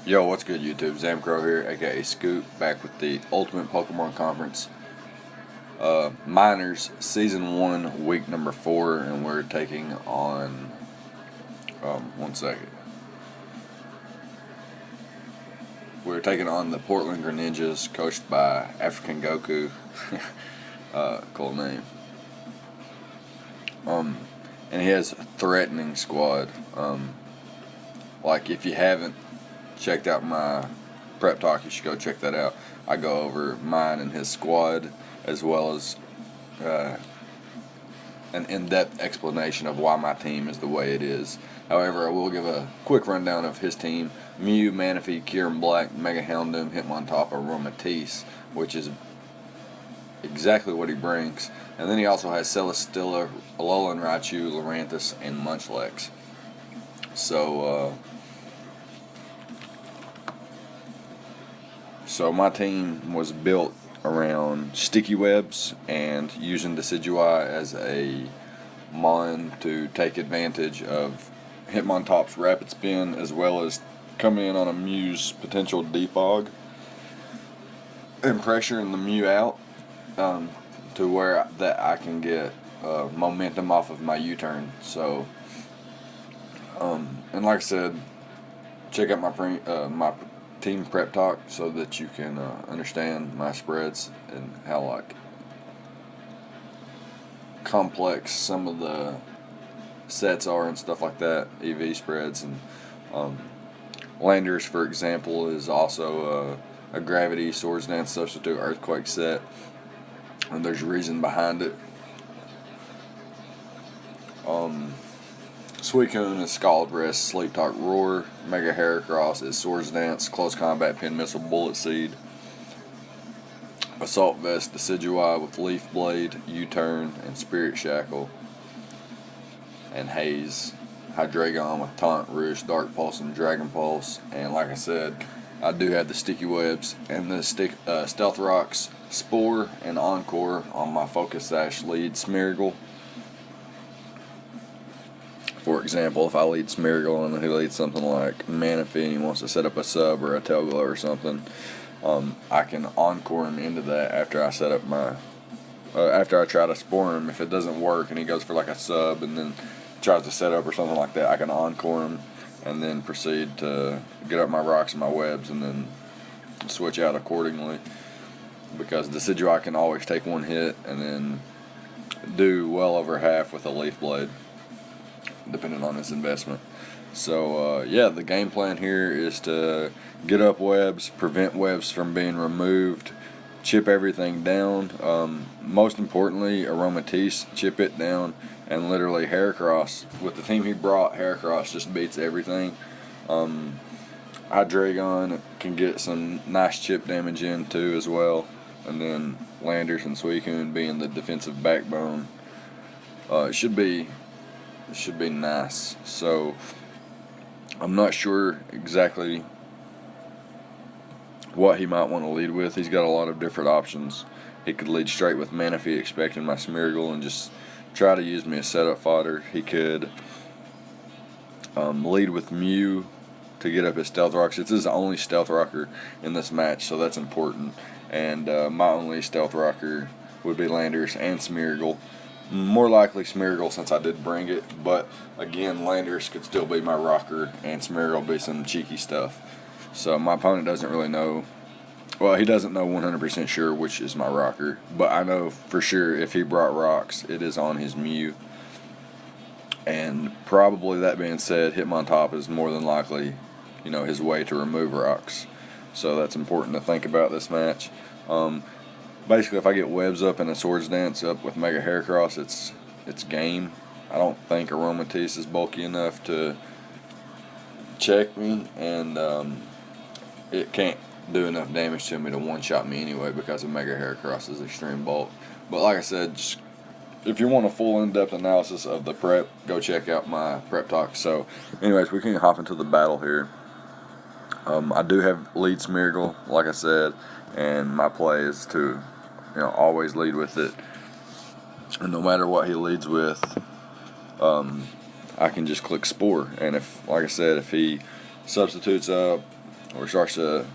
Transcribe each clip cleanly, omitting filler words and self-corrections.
Yo, what's good, YouTube? Zamcrow here, aka Scoop, back with the Ultimate Pokemon Conference. Minors, Season 1, Week number 4, and we're taking on. One second. We're taking on the Portland Greninjas, coached by African Goku. Cool name. And he has a threatening squad. Like, if you haven't checked out my prep talk, you should go check that out. I go over mine and his squad, as well as an in-depth explanation of why my team is the way it is. However, I will give a quick rundown of his team. Mew, Manaphy, Kyurem-Black, Mega Houndoom, Hitmontop, Mightiest, which is exactly what he brings. And then he also has Celesteela, Alolan Raichu, Luranthus, and Munchlax. So my team was built around sticky webs and using Decidueye as a mon to take advantage of Hitmontop's rapid spin, as well as coming in on a Mew's potential defog and pressuring the Mew out to where that I can get momentum off of my U-turn. So, and like I said, check out my team prep talk so that you can understand my spreads and how complex some of the sets are and stuff like that. EV spreads and Landers, for example, is also a gravity Swords Dance substitute earthquake set, and there's a reason behind it. Suicune is Scald Rest, Sleep Talk Roar. Mega Heracross is Swords Dance, Close Combat, Pin Missile, Bullet Seed. Assault Vest, Decidueye with Leaf Blade, U-Turn, and Spirit Shackle. And Haze, Hydreigon with Taunt, Roost, Dark Pulse, and Dragon Pulse. And like I said, I do have the Sticky Webs and the Stealth Rocks, Spore, and Encore on my Focus Sash lead Smeargle. For example, if I lead Smeargle and he leads something like Manaphy and he wants to set up a sub or a tail glow or something, I can encore him into that after I set up my, after I try to spore him. If it doesn't work and he goes for like a sub and then tries to set up or something like that, I can encore him and then proceed to get up my rocks and my webs and then switch out accordingly. Because the Decidueye can always take one hit and then do well over half with a Leaf Blade, depending on his investment. So yeah, the game plan here is to get up webs, prevent webs from being removed, chip everything down. Most importantly, Aromatisse, chip it down, and literally Heracross. With the team he brought, Heracross just beats everything. Hydreigon can get some nice chip damage in too as well, and then Landers and Suicune being the defensive backbone. It should be nice. So I'm not sure exactly what he might want to lead with. He's got a lot of different options. He could lead straight with Manaphy, expecting my Smeargle, and just try to use me as setup fodder. He could lead with Mew to get up his Stealth Rocks. It's his only Stealth Rocker in this match, so that's important. And my only Stealth Rocker would be Landers and Smeargle. More likely Smeargle, since I did bring it, but again, Landers could still be my rocker and Smeargle be some cheeky stuff. So my opponent doesn't really know. Well, he doesn't know 100% sure which is my rocker, but I know for sure if he brought rocks, it is on his Mew. And probably, that being said, Hitmontop is more than likely, his way to remove rocks. So that's important to think about this match. Basically, if I get webs up and a Swords Dance up with Mega Heracross, it's game. I don't think Aromatisse is bulky enough to check me, and it can't do enough damage to me to one-shot me anyway because of Mega Heracross's extreme bulk. But like I said, just, if you want a full in-depth analysis of the prep, go check out my prep talk. So anyways, we can hop into the battle here. I do have lead Smeargle, like I said, and my play is to always lead with it. And no matter what he leads with, I can just click Spore. And if, like I said, if he substitutes up or starts to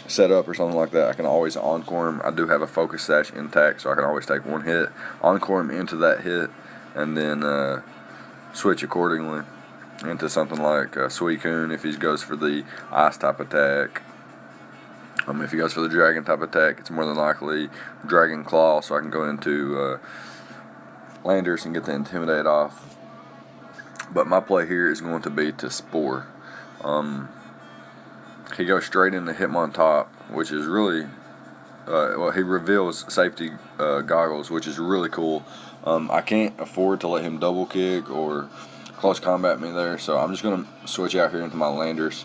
set up or something like that, I can always encore him. I do have a focus sash intact, so I can always take one hit, encore him into that hit, and then switch accordingly into something like Suicune if he goes for the ice type attack. If he goes for the dragon type attack, it's more than likely Dragon Claw, so I can go into Landers and get the Intimidate off. But my play here is going to be to Spore. He goes straight into Hitmontop, which is really, well, he reveals safety goggles, which is really cool. I can't afford to let him double kick or close combat me there, so I'm just going to switch out here into my Landers.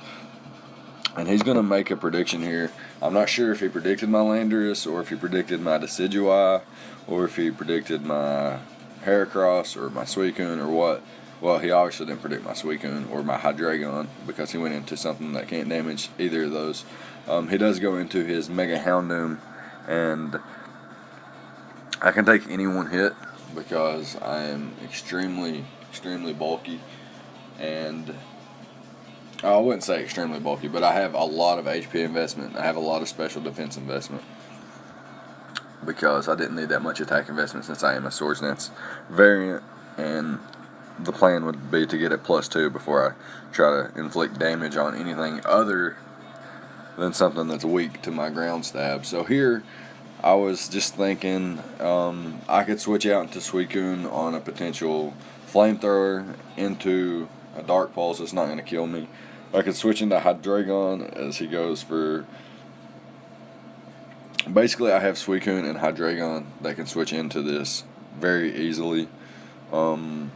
And he's going to make a prediction here. I'm not sure if he predicted my Landorus, or if he predicted my Decidueye, or if he predicted my Heracross, or my Suicune, or what. Well, he obviously didn't predict my Suicune or my Hydreigon, because he went into something that can't damage either of those. He does go into his Mega Houndoom, and I can take any one hit because I am extremely bulky, and I wouldn't say extremely bulky, but I have a lot of HP investment. I have a lot of special defense investment because I didn't need that much attack investment since I am a Swords Dance variant, and the plan would be to get it +2 before I try to inflict damage on anything other than something that's weak to my ground stab. So here, I was just thinking I could switch out into Suicune on a potential Flamethrower into a Dark Pulse that's not going to kill me. I could switch into Hydreigon as he goes for... Basically, I have Suicune and Hydreigon that can switch into this very easily. So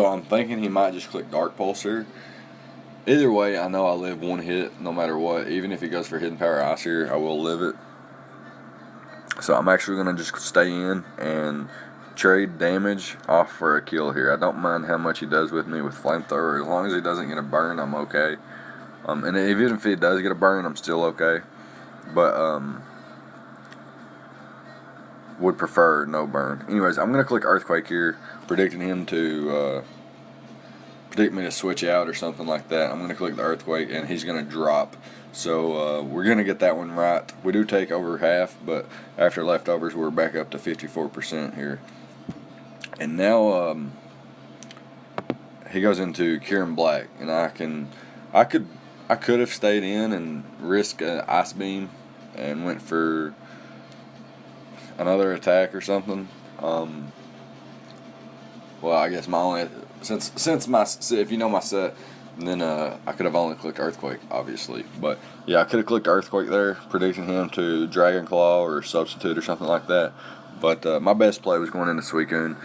I'm thinking he might just click Dark Pulse here. Either way, I know I live one hit no matter what. Even if he goes for Hidden Power Ice here, I will live it. So I'm actually going to just stay in and trade damage off for a kill here. I don't mind how much he does with me with Flamethrower. As long as he doesn't get a burn, I'm okay. And even if he does get a burn, I'm still okay. But would prefer no burn. Anyways, I'm going to click Earthquake here, predicting him to predict me to switch out or something like that. I'm going to click the Earthquake, and he's going to drop. So we're going to get that one right. We do take over half, but after leftovers, we're back up to 54% here. And now he goes into Kyurem-Black, and I could have stayed in and risked an Ice Beam and went for another attack or something. Well, I guess my only if you know my set, then I could have only clicked Earthquake, obviously. But yeah, I could have clicked Earthquake there, predicting him to Dragon Claw or Substitute or something like that. But my best play was going into Suicune.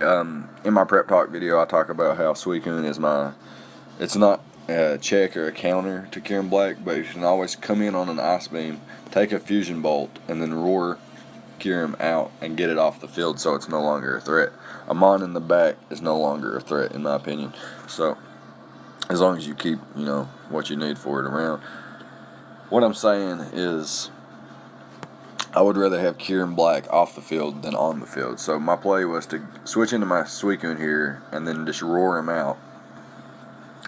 In my prep talk video, I talk about how Suicune is it's not a check or a counter to Kyurem-Black, but you can always come in on an Ice Beam, take a Fusion Bolt, and then roar Kyurem out and get it off the field so it's no longer a threat. A Mon in the back is no longer a threat, in my opinion. So as long as you keep, what you need for it around. What I'm saying is I would rather have Kyurem-Black off the field than on the field. So my play was to switch into my Suicune here and then just roar him out.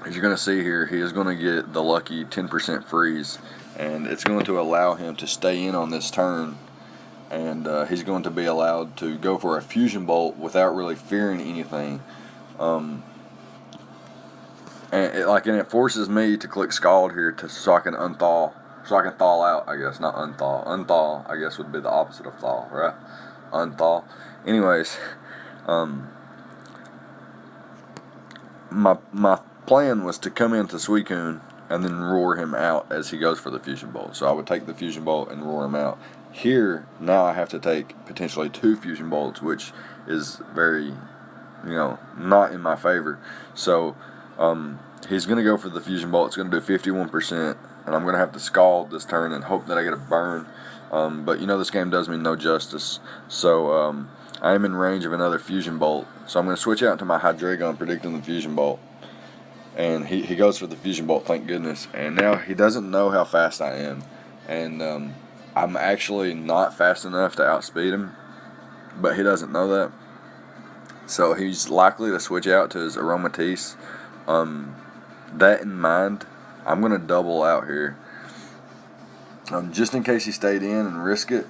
As you're going to see here, he is going to get the lucky 10% freeze, and it's going to allow him to stay in on this turn, and he's going to be allowed to go for a Fusion Bolt without really fearing anything. And it forces me to click Scald here so I can unthaw. So I can thaw out, I guess, not unthaw. Unthaw, I guess, would be the opposite of thaw, right? Unthaw. Anyways, my plan was to come into Suicune and then roar him out as he goes for the Fusion Bolt. So I would take the Fusion Bolt and roar him out. Here, now I have to take potentially 2 Fusion Bolts, which is very, not in my favor. So he's going to go for the Fusion Bolt. It's going to do 51%. And I'm going to have to Scald this turn and hope that I get a burn. But this game does me no justice. So I am in range of another Fusion Bolt. So I'm going to switch out to my Hydreigon, predicting the Fusion Bolt. And he goes for the Fusion Bolt, thank goodness. And now he doesn't know how fast I am. And I'm actually not fast enough to outspeed him. But he doesn't know that. So he's likely to switch out to his Aromatisse. that in mind, I'm going to double out here. Just in case he stayed in and risked it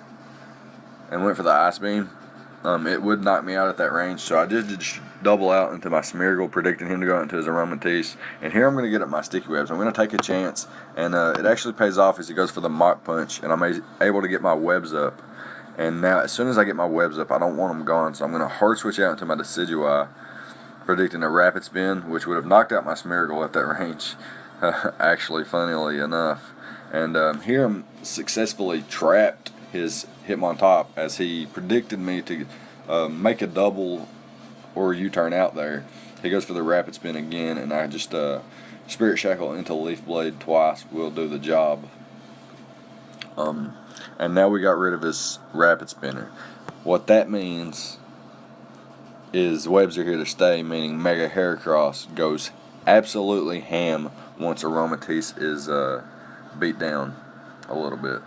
and went for the Ice Beam, it would knock me out at that range. So I did just double out into my Smeargle, predicting him to go into his Aromatisse. And here I'm going to get up my Sticky Webs. I'm going to take a chance, and it actually pays off as he goes for the Mach Punch, and I'm able to get my webs up. And now, as soon as I get my webs up, I don't want them gone, so I'm going to hard switch out into my Decidueye, predicting a Rapid Spin, which would have knocked out my Smeargle at that range, actually, funnily enough. And here I'm successfully trapped his Hitmontop, as he predicted me to make a double or U-turn out there. He goes for the Rapid Spin again, and I just Spirit Shackle into Leaf Blade twice will do the job. And now we got rid of his Rapid Spinner. What that means is webs are here to stay, meaning Mega Heracross goes absolutely ham once Aromatisse is beat down a little bit.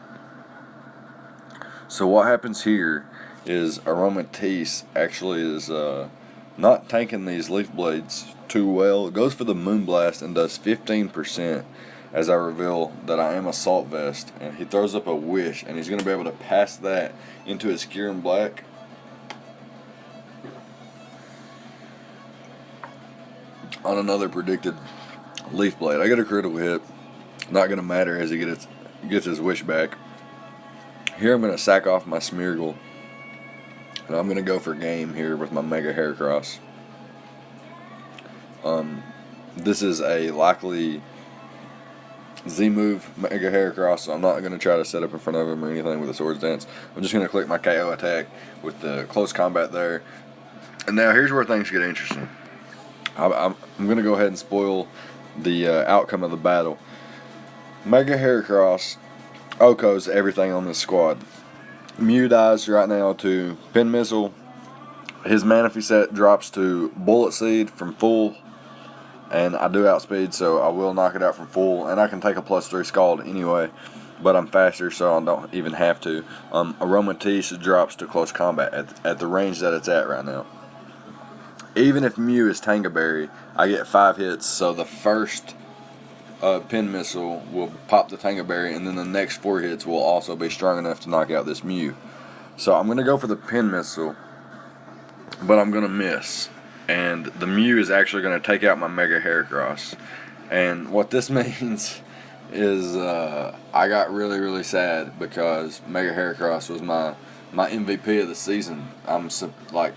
So what happens here is Aromatisse actually is not tanking these Leaf Blades too well. It goes for the Moonblast and does 15% as I reveal that I am Assault Vest, and he throws up a Wish, and he's going to be able to pass that into his Kyurem-Black. On another predicted Leaf Blade. I get a critical hit. Not going to matter as he gets his Wish back. Here I'm going to sack off my Smeargle, and I'm going to go for game here with my Mega Heracross. This is a likely Z-move Mega Heracross, so I'm not going to try to set up in front of him or anything with a Swords Dance. I'm just going to click my KO attack with the close combat there. And now here's where things get interesting. I'm going to go ahead and spoil the outcome of the battle. Mega Heracross OHKOs everything on this squad. Mew dies right now to Pin Missile. His Manaphy set drops to Bullet Seed from full, and I do outspeed, so I will knock it out from full, and I can take a +3 Scald anyway, but I'm faster, so I don't even have to. Aromatisse drops to close combat at the range that it's at right now. Even if Mew is Tanga Berry, I get 5 hits, so the first Pin Missile will pop the Tanga Berry, and then the next 4 hits will also be strong enough to knock out this Mew. So I'm going to go for the Pin Missile, but I'm going to miss. And the Mew is actually going to take out my Mega Heracross. And what this means is I got really, really sad because Mega Heracross was my MVP of the season. That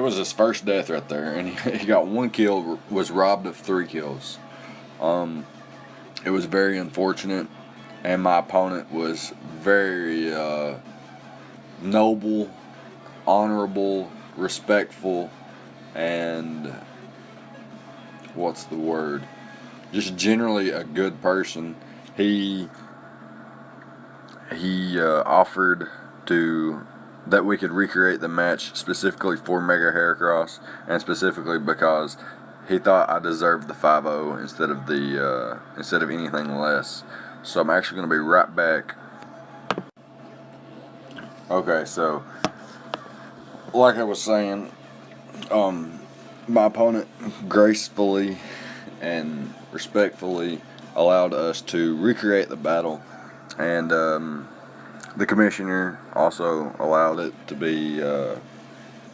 was his first death right there, and he got 1 kill, was robbed of 3 kills. It was very unfortunate, and my opponent was very noble, honorable, respectful, and what's the word? Just generally a good person. He offered that we could recreate the match specifically for Mega Heracross, and specifically because he thought I deserved the 5-0 instead of anything less. So I'm actually going to be right back. Okay, so like I was saying, my opponent gracefully and respectfully allowed us to recreate the battle, and the commissioner also allowed it to be a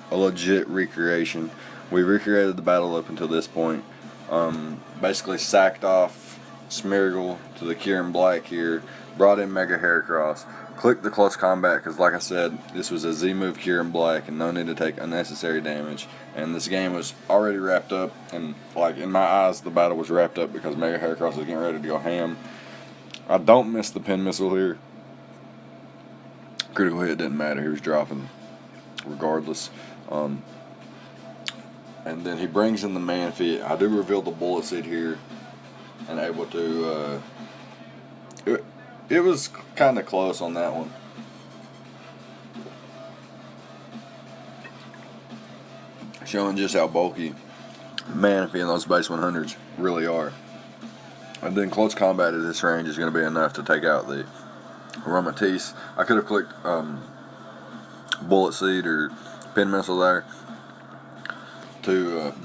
legit recreation. We recreated the battle up until this point. Basically sacked off Smeargle to the Kyurem-Black here, brought in Mega Heracross, clicked the close combat because, like I said, this was a Z-move Kyurem-Black and no need to take unnecessary damage. And this game was already wrapped up, and like in my eyes, the battle was wrapped up because Mega Heracross was getting ready to go ham. I don't miss the Pin Missile here. Critical hit didn't matter, he was dropping regardless. And then he brings in the Manaphy. I do reveal the Bullet Seed here, and able to it was kind of close on that one. Showing just how bulky Manaphy and those base 100s really are. And then close combat at this range is going to be enough to take out the Aromatisse. I could have clicked Bullet Seed or Pin Missile there,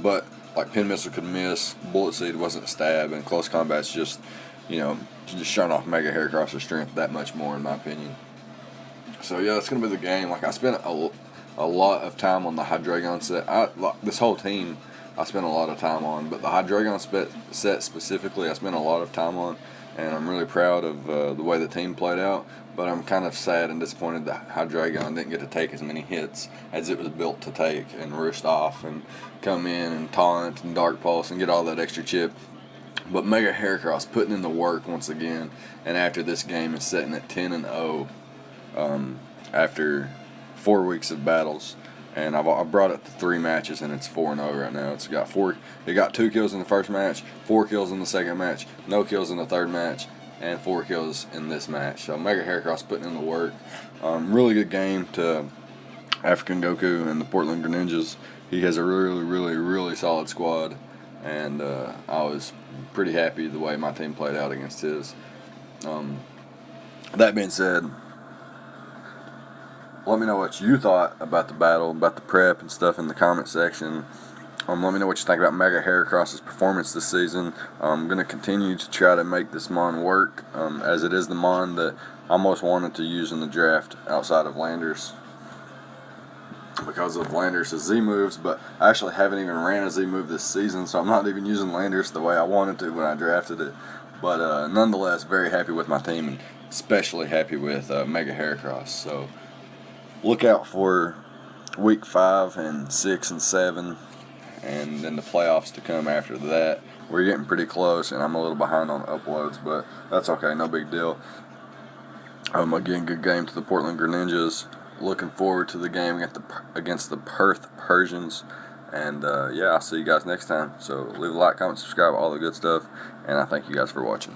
but like pin missile could miss, bullet seed wasn't a stab, and close combat's just, you know, just showing off Mega Heracross's strength that much more, in my opinion. So yeah, that's gonna be the game. Like, I spent a lot of time on the Hydreigon set. This whole team I spent a lot of time on, but the Hydreigon set specifically I spent a lot of time on, and I'm really proud of the way the team played out. But I'm kind of sad and disappointed that Hydreigon didn't get to take as many hits as it was built to take, and roost off and come in and taunt and Dark Pulse and get all that extra chip. But Mega Heracross putting in the work once again, and after this game is sitting at 10-0 after 4 weeks of battles. And I brought it to 3 matches, and it's 4-0 right now. It's got 4. It got 2 kills in the first match, 4 kills in the second match, no kills in the third match, and 4 kills in this match. So Mega Heracross putting in the work. Really good game to African Goku and the Portland Greninjas. He has a really solid squad, and I was pretty happy the way my team played out against his. That being said, let me know what you thought about the battle, about the prep and stuff in the comment section. Let me know what you think about Mega Heracross's performance this season. I'm going to continue to try to make this Mon work, as it is the Mon that I most wanted to use in the draft outside of Landers, because of Landers' Z moves, but I actually haven't even ran a Z move this season, so I'm not even using Landers the way I wanted to when I drafted it. But nonetheless, very happy with my team, and especially happy with Mega Heracross. So look out for week 5 and 6 and 7, and then the playoffs to come after that. We're getting pretty close, and I'm a little behind on uploads, but that's okay, no big deal. Again, good game to the Portland Greninjas. Looking forward to the game against the Perth Persians. And yeah, I'll see you guys next time. So leave a like, comment, subscribe, all the good stuff. And I thank you guys for watching.